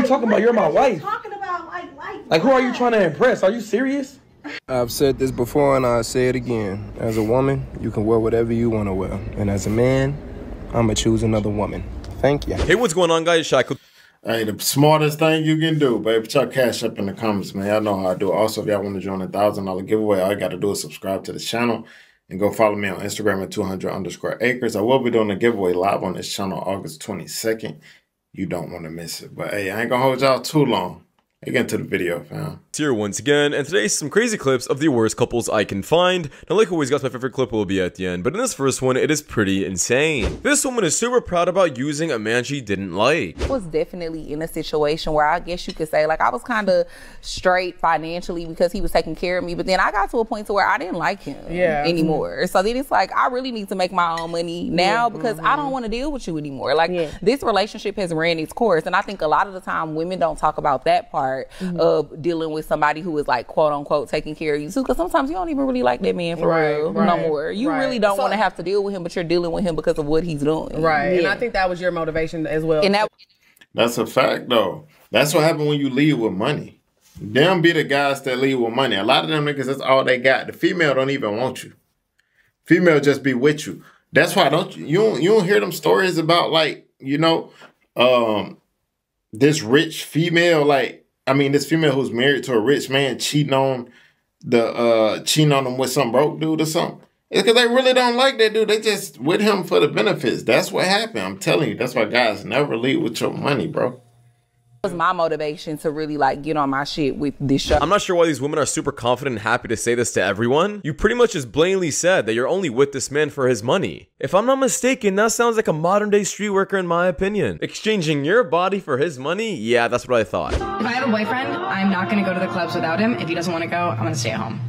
you talking about? You're my wife. Talking about like who are you trying to impress? Are you serious? I've said this before and I'll say it again. As a woman, you can wear whatever you want to wear. And as a man, I'm going to choose another woman. Thank you. Hey, what's going on, guys? Shaq. Hey, the smartest thing you can do, baby. Put your cash up in the comments, man. Y'all know how I do it. Also, if y'all want to join the $1,000 giveaway, all you got to do is subscribe to the channel and go follow me on Instagram at 200_acres. I will be doing a giveaway live on this channel August 22nd. You don't want to miss it. But hey, I ain't going to hold y'all too long. Let's get into the video, fam. Here once again, and today some crazy clips of the worst couples I can find. Now, like always, guys, my favorite clip will be at the end, but in this first one, it is pretty insane. This woman is super proud about using a man she didn't like. I was definitely in a situation where I guess you could say, like, I was kind of straight financially because he was taking care of me, but then I got to a point to where I didn't like him anymore. So then it's like, I really need to make my own money now because I don't want to deal with you anymore. Like, this relationship has ran its course, and I think a lot of the time women don't talk about that part of dealing with somebody who is like quote unquote taking care of you too, because sometimes you don't even really like that man for real no more. You really don't want to have to deal with him, but you're dealing with him because of what he's doing. And I think that was your motivation as well. And that's a fact though. That's what happened when you leave with money. Them be the guys that leave with money. A lot of them niggas, that's all they got. The female don't even want you. Female just be with you. That's why you don't hear them stories about, like, you know, this rich female, like, I mean, this female who's married to a rich man cheating on them with some broke dude or something. It's because they really don't like that dude. They just with him for the benefits. That's what happened. I'm telling you. That's why guys never leave with your money, bro. Was my motivation to really like get on my shit with this show. I'm not sure why these women are super confident and happy to say this to everyone. You pretty much just blatantly said that you're only with this man for his money. If I'm not mistaken, that sounds like a modern day street worker in my opinion. Exchanging your body for his money? Yeah, that's what I thought. If I have a boyfriend, I'm not gonna go to the clubs without him. If he doesn't want to go, I'm gonna stay at home.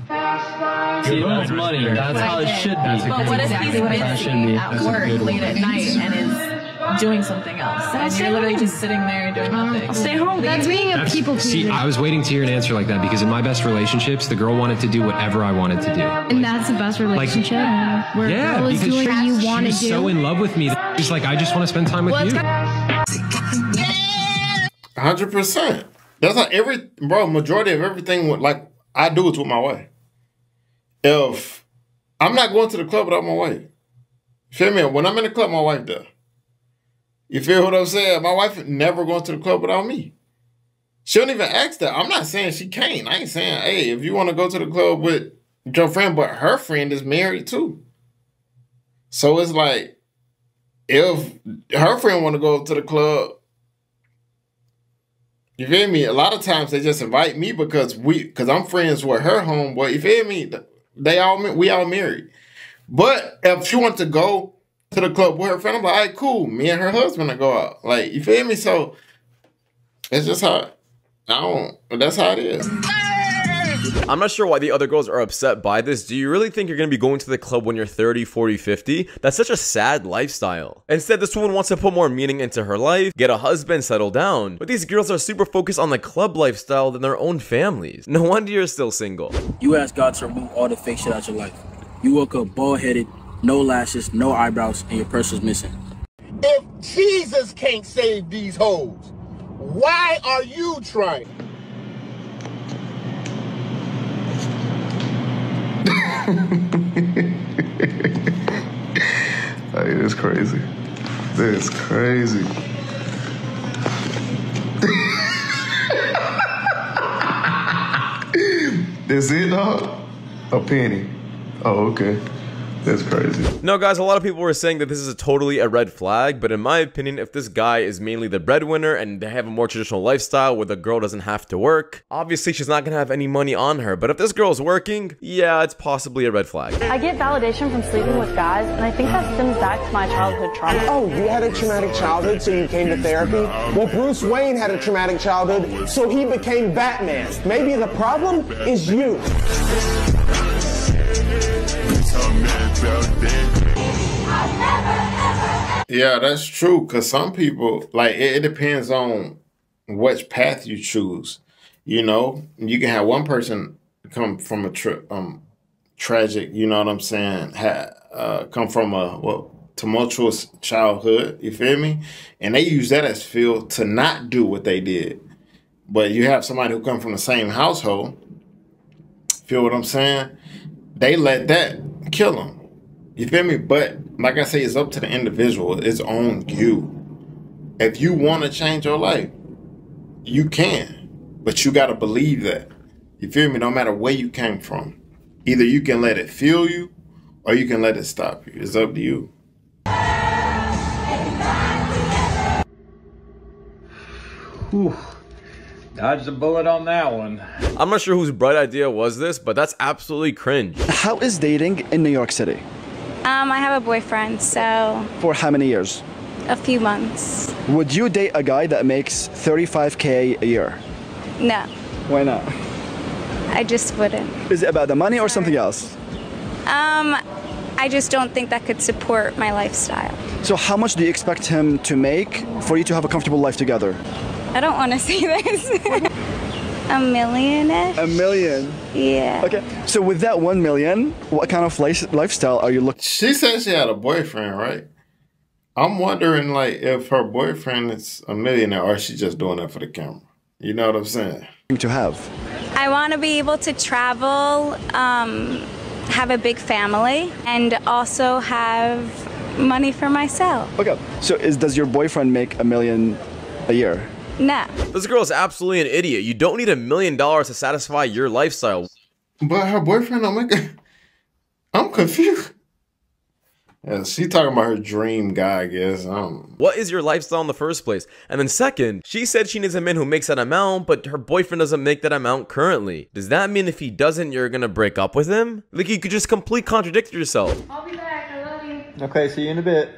See, that's money. That's how it should be. But what if he's busy at work late at night and is doing something else, and you're literally just sitting there doing nothing? I'll stay home. That's being a people pleaser. See, I was waiting to hear an answer like that because in my best relationships, the girl wanted to do whatever I wanted to do. And that's the best relationship. Like, where yeah, girl is because doing what you want to do. She's so in love with me that she's like, I just want to spend time with you. 100%. That's like majority of everything like I do is with my wife. If I'm not going to the club without my wife, feel me? When I'm in the club, my wife does. You feel what I'm saying? My wife never going to the club without me. She don't even ask that. I'm not saying she can't. I ain't saying, hey, if you want to go to the club with your friend, but her friend is married too. So it's like, if her friend want to go to the club, you feel me? A lot of times they just invite me because I'm friends with her homeboy. You feel me? We all married. But if she wants to go to the club with her friend, I'm like, all right, cool. Me and her husband will go out. Like, you feel me? So it's just how that's how it is. I'm not sure why the other girls are upset by this. Do you really think you're going to be going to the club when you're 30, 40, 50? That's such a sad lifestyle. Instead, this woman wants to put more meaning into her life, get a husband, settle down. But these girls are super focused on the club lifestyle than their own families. No wonder you're still single. You ask God to remove all the fake shit out your life. You woke up bald-headed, no lashes, no eyebrows, and your purse is missing. If Jesus can't save these hoes, why are you trying? Hey, that's crazy. That's crazy. That's it, dog? A penny. Oh, okay. That's crazy. No, guys, a lot of people were saying that this is totally a red flag, but in my opinion, if this guy is mainly the breadwinner and they have a more traditional lifestyle where the girl doesn't have to work, obviously she's not gonna have any money on her. But if this girl's working, yeah, it's possibly a red flag. I get validation from sleeping with guys, and I think that stems back to my childhood trauma. Oh, you had a traumatic childhood, so you came to therapy? Well, Bruce Wayne had a traumatic childhood, so he became Batman. Maybe the problem is you. Yeah, that's true. Because some people, like, it depends on which path you choose. You know, you can have one person come from a tragic, you know what I'm saying, come from a tumultuous childhood, you feel me? And they use that as fuel to not do what they did. But you have somebody who come from the same household, feel what I'm saying? They let that kill them. You feel me? But like I say, it's up to the individual. It's on you. If you want to change your life, you can. But you got to believe that. You feel me? No matter where you came from. Either you can let it fuel you or you can let it stop you. It's up to you. Whew. Dodged a bullet on that one. I'm not sure whose bright idea was this, but that's absolutely cringe. How is dating in New York City? I have a boyfriend, so... For how many years? A few months. Would you date a guy that makes $35K a year? No. Why not? I just wouldn't. Is it about the money or something else? I just don't think that could support my lifestyle. So how much do you expect him to make for you to have a comfortable life together? I don't want to say this. $1 million-ish? $1 million? Yeah. Okay, so with that $1 million, what kind of lifestyle are you looking? She said she had a boyfriend, right? I'm wondering, like, if her boyfriend is a millionaire or is she just doing that for the camera? You know what I'm saying? To have. I want to be able to travel, have a big family, and also have money for myself. Okay, so does your boyfriend make $1 million a year? No. This girl is absolutely an idiot. You don't need $1 million to satisfy your lifestyle. But her boyfriend don't make it. I'm confused. Yeah, she talking about her dream guy, I guess. What is your lifestyle in the first place? And then second, she said she needs a man who makes that amount, but her boyfriend doesn't make that amount currently. Does that mean if he doesn't, you're gonna break up with him? Like, you could just completely contradict yourself. I'll be back. I love you. Okay, see you in a bit.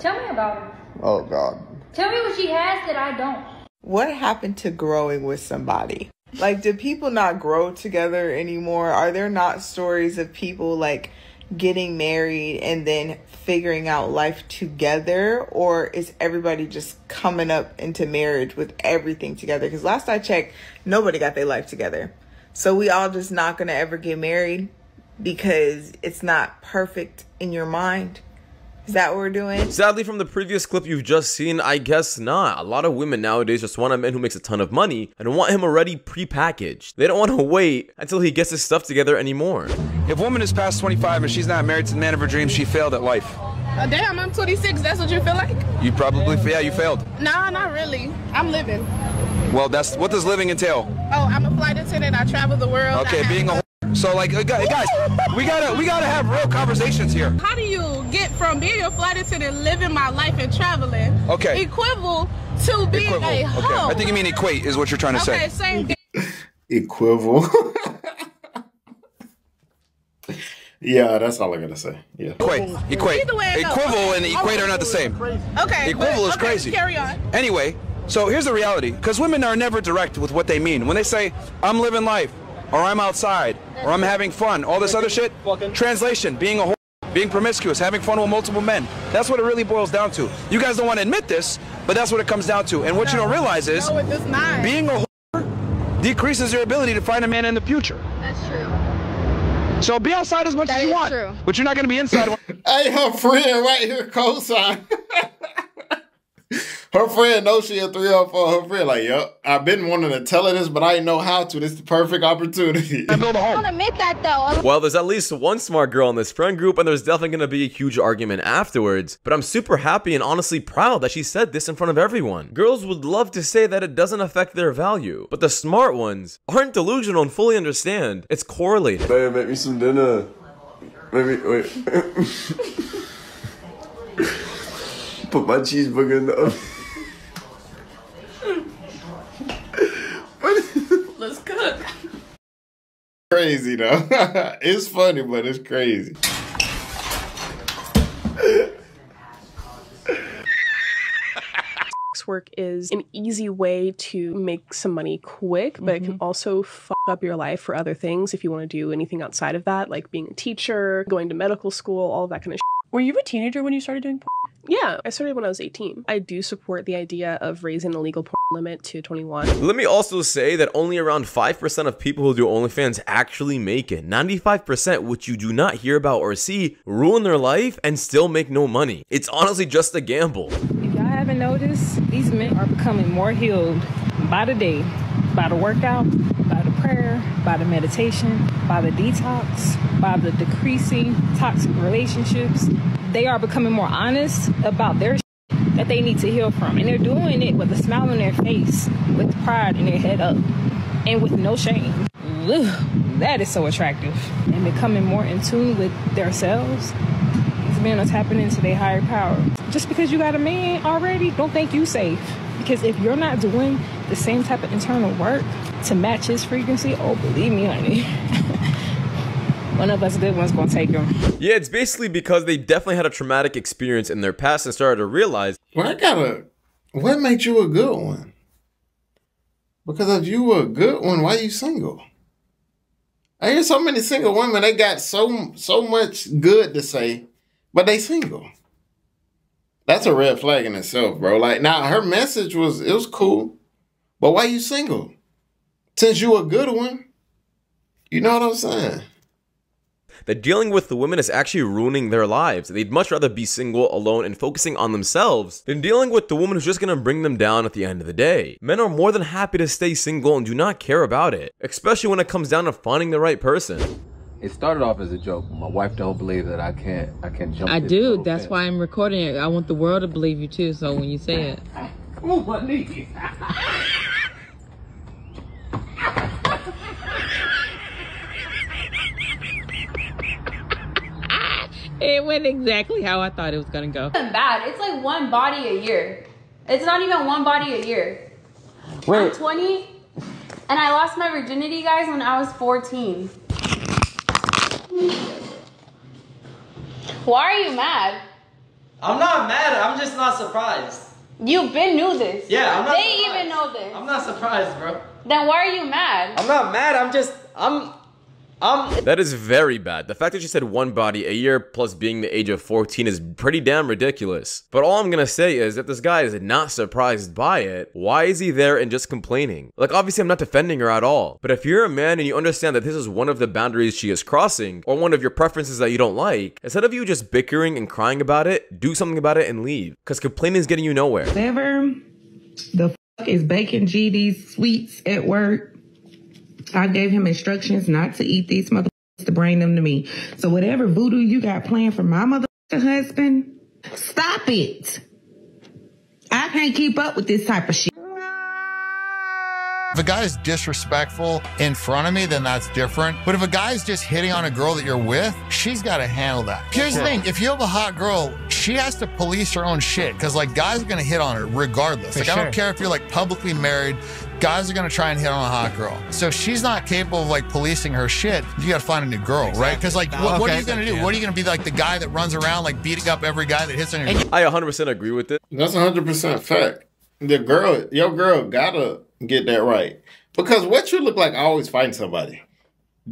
Tell me about her. Oh, God. Tell me what she has that I don't. What happened to growing with somebody? Like, do people not grow together anymore? Are there not stories of people, like, getting married and then figuring out life together? Or is everybody just coming up into marriage with everything together? Because last I checked, nobody got their life together. So we all just not going to ever get married because it's not perfect in your mind? Is that what we're doing? Sadly, from the previous clip you've just seen, I guess not. A lot of women nowadays just want a man who makes a ton of money and want him already pre-packaged. They don't want to wait until he gets his stuff together anymore. If a woman is past 25 and she's not married to the man of her dreams, she failed at life. Damn, I'm 26. That's what you feel like? You probably, yeah, you failed. Nah, not really. I'm living. Well, what does living entail? Oh, I'm a flight attendant. I travel the world. Okay, being a so like guys, we gotta have real conversations here. How do you get from being a flight attendant, living my life and traveling, equivalent to being a hoe? Okay, I think you mean equate is what you're trying to say. Okay, same thing. Equivalent. Yeah, that's all I gotta say. Yeah. Equate. Equivalent and equate are not the same. Okay. Equivalent is crazy. Carry on. Anyway, so here's the reality, because women are never direct with what they mean. When they say, I'm living life, or I'm outside, or I'm having fun, all this other shit, translation, being a whore, being promiscuous, having fun with multiple men. That's what it really boils down to. You guys don't want to admit this, but that's what it comes down to. And what you don't realize is, being a whore decreases your ability to find a man in the future. That's true. So be outside as much as you want, but you're not going to be inside. Hey, her friend right here, cosign. Her friend knows she a 304. Her friend like, yup, I've been wanting to tell her this, but I didn't know how to. This is the perfect opportunity. I don't admit that though. Well, there's at least one smart girl in this friend group, and there's definitely going to be a huge argument afterwards. But I'm super happy and honestly proud that she said this in front of everyone. Girls would love to say that it doesn't affect their value, but the smart ones aren't delusional and fully understand. It's correlated. Babe, make me some dinner. Maybe, wait. Put my cheeseburger in the oven. Let's cook. Crazy though. It's funny, but it's crazy. Work is an easy way to make some money quick, but it can also fuck up your life for other things if you want to do anything outside of that, like being a teacher, going to medical school, all of that kind of shit. Were you a teenager when you started doing porn? Yeah, I started when I was 18. I do support the idea of raising the legal porn limit to 21. Let me also say that only around 5% of people who do OnlyFans actually make it. 95%, which you do not hear about or see, ruin their life and still make no money. It's honestly just a gamble. If y'all haven't noticed, these men are becoming more healed by the day, by the workout, by the prayer, by the meditation, by the detox, by the decreasing toxic relationships. They are becoming more honest about their that they need to heal from. And they're doing it with a smile on their face, with pride in their head up, and with no shame. Ugh, that is so attractive. And becoming more in tune with themselves. These men are tapping into their higher power. Just because you got a man already, don't think you safe. Because if you're not doing the same type of internal work to match his frequency, oh, believe me, honey. One of us good ones gonna take him. Yeah, it's basically because they definitely had a traumatic experience in their past and started to realize. Well, what makes you a good one? Because if you were a good one, why are you single? I hear so many single women, they got so much good to say, but they single. That's a red flag in itself, bro. Like, now her message was cool, but why you single? Since you a good one, you know what I'm saying? That dealing with the women is actually ruining their lives. They'd much rather be single, alone, and focusing on themselves than dealing with the woman who's just gonna bring them down at the end of the day. Men are more than happy to stay single and do not care about it, especially when it comes down to finding the right person. It started off as a joke. My wife don't believe that I can't jump. I do. That's why I'm recording it. I want the world to believe you too. So when you say it, oh my knees. it went exactly how I thought it was gonna go. It's bad. It's like one body a year. It's not even one body a year. Wait. I'm 20, and I lost my virginity, guys, when I was 14. Why are you mad? I'm not mad. I'm just not surprised. You knew this. Yeah, I'm not They surprised. even know this. I'm not surprised, bro. Then why are you mad? I'm not mad. I'm That is very bad. The fact that she said one body a year plus being the age of 14 is pretty damn ridiculous. But all I'm gonna say is, if this guy is not surprised by it, why is he there and just complaining? Like, obviously I'm not defending her at all, but if you're a man and you understand that this is one of the boundaries she is crossing, or one of your preferences that you don't like, instead of you just bickering and crying about it, do something about it and leave. Because complaining is getting you nowhere. Whatever the fuck is baking GD's sweets at work, I gave him instructions not to eat these motherfuckers to bring them to me. So whatever voodoo you got planned for my motherfucking husband, stop it. I can't keep up with this type of shit. If a guy is disrespectful in front of me, then that's different. But if a guy's just hitting on a girl that you're with, she's got to handle that. Here's the thing. If you have a hot girl, she has to police her own shit. Because, like, guys are going to hit on her regardless. Like, I don't care if you're, like, publicly married. Guys are going to try and hit on a hot girl. So if she's not capable of, like, policing her shit, you got to find a new girl, right? Because, like, what are you going to do? What are you going to be, like, the guy that runs around, like, beating up every guy that hits on your... I 100% agree with it. That's 100% fact. Your girl gotta get that right. Because what you look like always fighting somebody.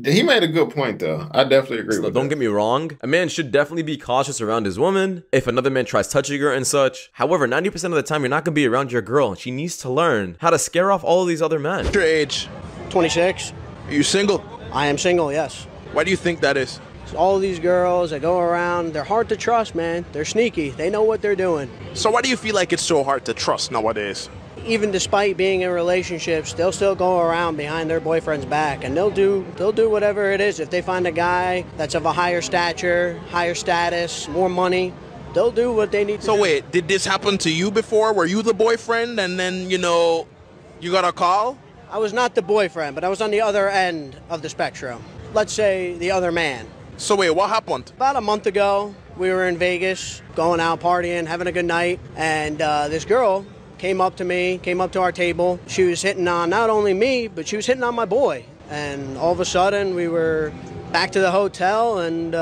He made a good point, though. I definitely agree with that. Don't get me wrong. A man should definitely be cautious around his woman if another man tries touching her and such. However, 90% of the time, you're not going to be around your girl. She needs to learn how to scare off all of these other men. What's your age? 26. Are you single? I am single, yes. Why do you think that is? All of these girls that go around, they're hard to trust, man. They're sneaky. They know what they're doing. So why do you feel like it's so hard to trust nowadays? Even despite being in relationships, they'll still go around behind their boyfriend's back, and they'll do whatever it is. If they find a guy that's of a higher stature, higher status, more money, they'll do what they need to do. So wait, did this happen to you before? Were you the boyfriend and then, you got a call? I was not the boyfriend, but I was on the other end of the spectrum. Let's say the other man. So wait, what happened? About a month ago, we were in Vegas, going out partying, having a good night, and this girl came up to our table. She was hitting on not only me, but she was hitting on my boy. And all of a sudden, we were back to the hotel, and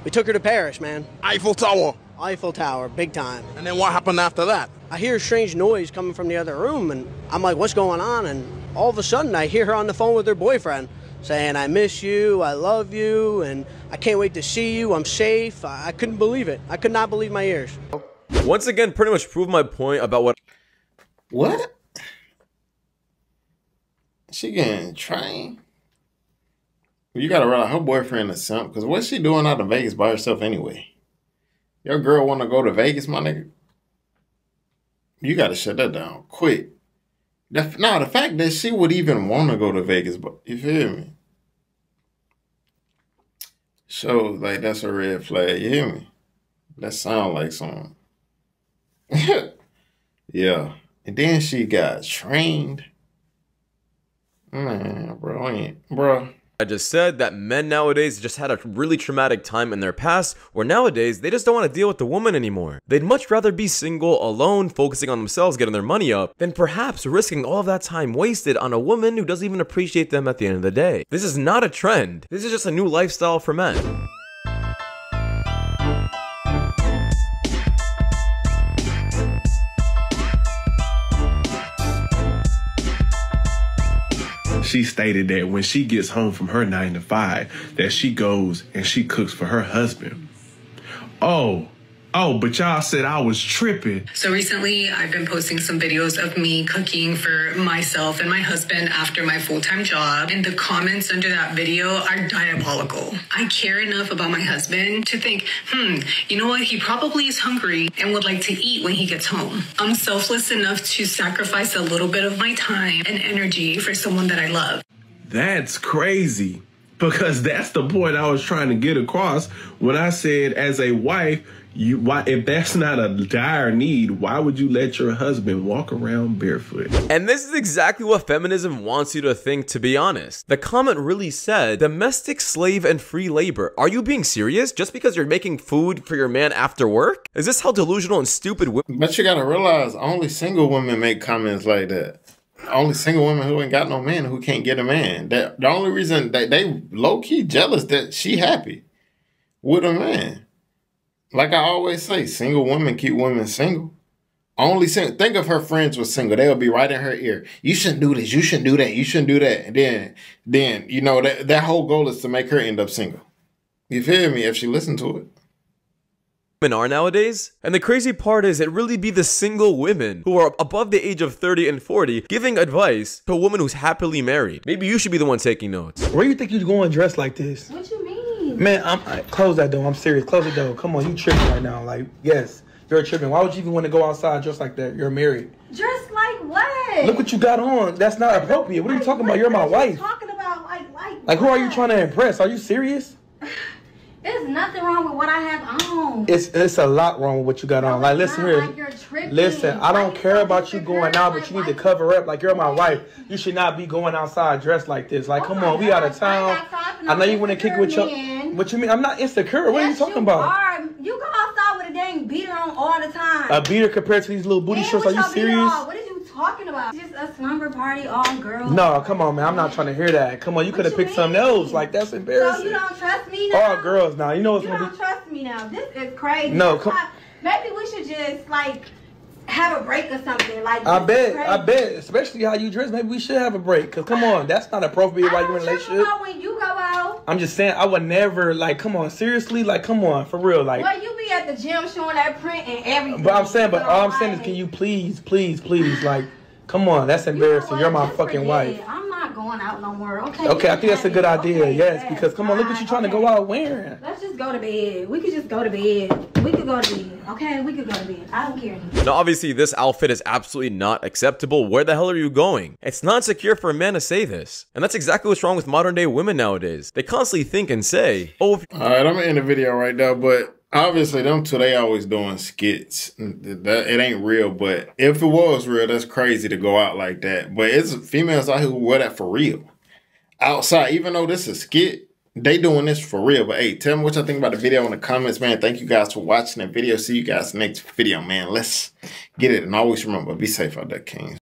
we took her to Paris, man. Eiffel Tower. Eiffel Tower, big time. And then what happened after that? I hear a strange noise coming from the other room, and I'm like, what's going on? And all of a sudden, I hear her on the phone with her boyfriend saying, I miss you, I love you, and I can't wait to see you, I'm safe. I couldn't believe it. I could not believe my ears. Once again, pretty much proved my point about what? She getting trained? You gotta realize her boyfriend is simp, because what's she doing out in Vegas by herself anyway? Your girl wanna go to Vegas, my nigga? You gotta shut that down quick. Now, the fact that she would even want to go to Vegas, but you feel me? Shows like that's a red flag, you hear me? That sound like something. Yeah. And then she got trained. Man, bro. I just said that men nowadays just had a really traumatic time in their past, where nowadays they just don't want to deal with the woman anymore. They'd much rather be single, alone, focusing on themselves, getting their money up, than perhaps risking all of that time wasted on a woman who doesn't even appreciate them at the end of the day. This is not a trend. This is just a new lifestyle for men. She stated that when she gets home from her 9 to 5, that she goes and she cooks for her husband. Oh, but y'all said I was tripping. So recently, I've been posting some videos of me cooking for myself and my husband after my full-time job. And the comments under that video are diabolical. I care enough about my husband to think, you know what? He probably is hungry and would like to eat when he gets home. I'm selfless enough to sacrifice a little bit of my time and energy for someone that I love. That's crazy. Because that's the point I was trying to get across when I said, as a wife, if that's not a dire need, why would you let your husband walk around barefoot? And this is exactly what feminism wants you to think, to be honest. The comment really said, domestic slave and free labor. Are you being serious? Just because you're making food for your man after work? Is this how delusional and stupid women— But you gotta realize, only single women make comments like that. Only single women who ain't got no man, who can't get a man. The only reason that they low-key jealous that she happy with a man. Like I always say, single women keep women single. Only single. Think if her friends were single, they'll be right in her ear. You shouldn't do this. You shouldn't do that. You shouldn't do that. And then you know that whole goal is to make her end up single. You feel me? If she listened to it. Are nowadays. And the crazy part is it really be the single women who are above the age of 30 and 40 giving advice to a woman who's happily married. Maybe you should be the one taking notes. Where you think you're going dressed like this? What you mean? Man, close that door. I'm serious. Close the door. Come on, you tripping right now. Like, yes, you're tripping. Why would you even want to go outside dressed like that? You're married. Dressed like what? Look what you got on. That's not appropriate. What are you talking about? You're my wife. Talking about like who are you trying to impress? Are you serious? There's nothing wrong with what I have on. It's a lot wrong with what you got on. Like, listen here. Like you're tripping. Listen, I don't care about you going out, but you need to cover up. Like, you're my wife. You should not be going outside dressed like this. Like, come on, we out of town. I know you want to kick it with your... What you mean? I'm not insecure. What are you talking about? You go outside with a dang beater on all the time. A beater compared to these little booty shorts? Are you serious? What is you talking about? It's just a slumber party, all girls. No, come on, man. I'm not trying to hear that. Come on, you could have picked something else. Like, that's embarrassing. So you don't trust me now? All girls now. You know what's going to be... You don't trust me now. This is crazy. No, come... Maybe we should just, like... have a break or something. Like, I bet, especially how you dress. Maybe we should have a break. Cause come on, that's not appropriate while you're in a relationship. When you go out. I'm just saying, I would never, like, come on, seriously, like, come on, for real, like. Well, you be at the gym showing that print and everything. But I'm saying, all I'm saying is, can you please, like, come on, that's embarrassing. You're my fucking wife. I'm not going out no more. Okay. Okay, I think that's a good idea. Yes, because come on, look what you're trying to go out wearing. Let's just go to bed. We could just go to bed. We could go to bed. Okay, we could go to bed. I don't care. Now, obviously, this outfit is absolutely not acceptable. Where the hell are you going? It's not secure for a man to say this. And that's exactly what's wrong with modern day women nowadays. They constantly think and say, oh. Alright, I'm gonna end the video right now, but obviously them two, they always doing skits. It ain't real, but if it was real, that's crazy to go out like that. But it's females out here who wear that for real. Outside, even though this is a skit, they doing this for real. But hey, tell me what y'all think about the video in the comments, man. Thank you guys for watching the video. See you guys next video, man. Let's get it. And always remember, be safe out there, kings.